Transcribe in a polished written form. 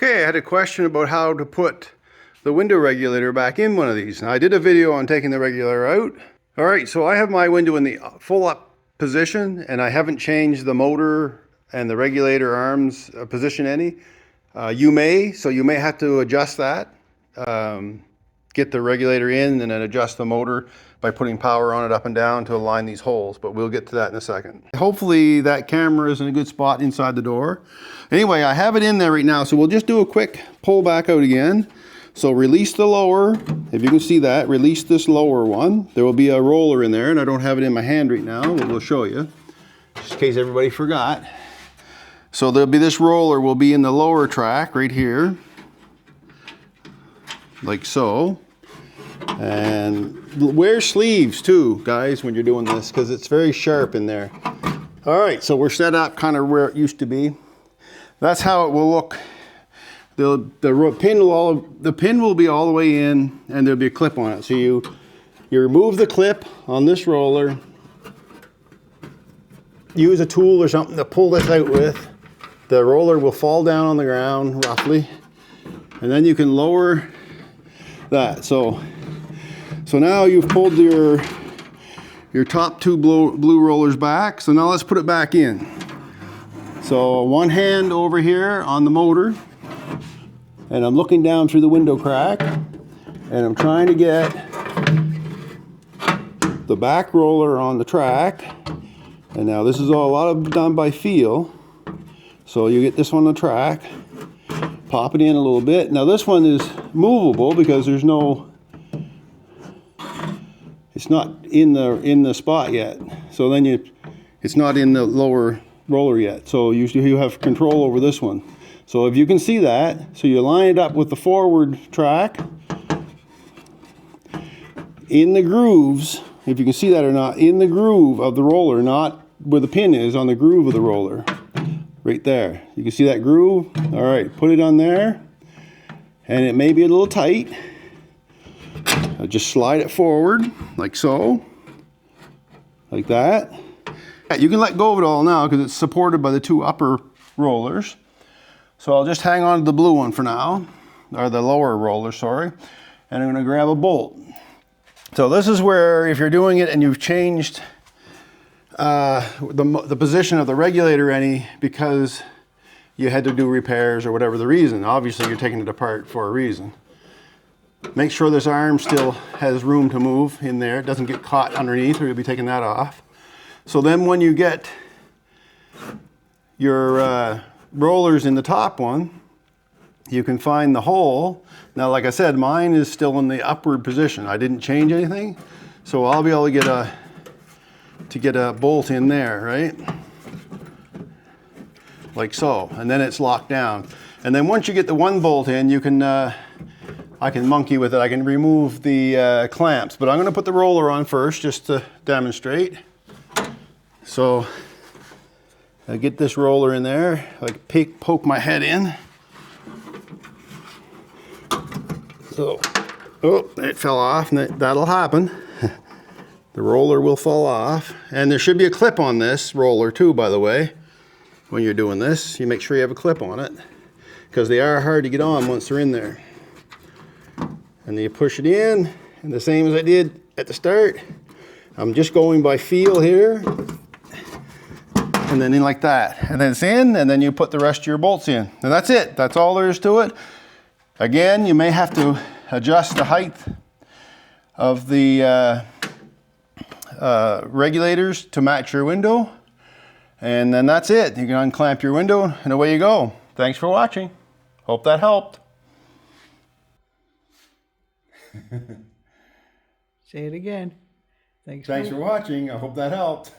Okay, I had a question about how to put the window regulator back in one of these. Now, I did a video on taking the regulator out. All right, so I have my window in the full up position and I haven't changed the motor and the regulator arms position any. You may have to adjust that. Get the regulator in and then adjust the motor by putting power on it up and down to align these holes, but we'll get to that in a second. Hopefully that camera is in a good spot inside the door. Anyway, I have it in there right now, so we'll just do a quick pull back out again. So release the lower, if you can see that, release this lower one. There will be a roller in there, and I don't have it in my hand right now, but we'll show you, just in case everybody forgot. So there'll be this roller will be in the lower track right here, like so. And wear sleeves too, guys, when you're doing this, because it's very sharp in there. All right, so we're set up kind of where it used to be. That's how it will look. The pin will be all the way in, and there'll be a clip on it. So you remove the clip on this roller, use a tool or something to pull this out with. The roller will fall down on the ground roughly, and then you can lower that. So now you've pulled your top two blue rollers back. So now let's put it back in. So one hand over here on the motor, and I'm looking down through the window crack, and I'm trying to get the back roller on the track. And now this is all a lot of done by feel. So you get this on the track, pop it in a little bit. Now this one is movable because there's no, it's not in the spot yet. So then it's not in the lower roller yet. So you have control over this one. So if you can see that, so you line it up with the forward track in the grooves, if you can see that or not, in the groove of the roller, not where the pin is, on the groove of the roller. Right there. You can see that groove? All right, put it on there. And it may be a little tight. I'll just slide it forward, like so. Like that. You can let go of it all now because it's supported by the two upper rollers. So I'll just hang on to the blue one for now, or the lower roller, sorry. And I'm gonna grab a bolt. So this is where, if you're doing it and you've changed the position of the regulator any because you had to do repairs or whatever the reason. Obviously you're taking it apart for a reason. Make sure this arm still has room to move in there. It doesn't get caught underneath or you'll be taking that off. So then when you get your rollers in the top one, you can find the hole. Now, like I said, mine is still in the upward position. I didn't change anything. So I'll be able to get a bolt in there, right? Like so, and then it's locked down. And then once you get the one bolt in, you can, I can monkey with it. I can remove the clamps, but I'm gonna put the roller on first just to demonstrate. So I get this roller in there, like poke my head in. So, oh, it fell off, and that'll happen. The roller will fall off, and there should be a clip on this roller too, by the way. When you're doing this, you make sure you have a clip on it because they are hard to get on once they're in there. And then you push it in, and the same as I did at the start, I'm just going by feel here, and then in like that. And then it's in, and then you put the rest of your bolts in. And that's it, that's all there is to it. Again, you may have to adjust the height of the regulators to match your window, and then that's it. You can unclamp your window and away you go. Thanks for watching. Hope that helped. Say it again. Thanks for watching. I hope that helped.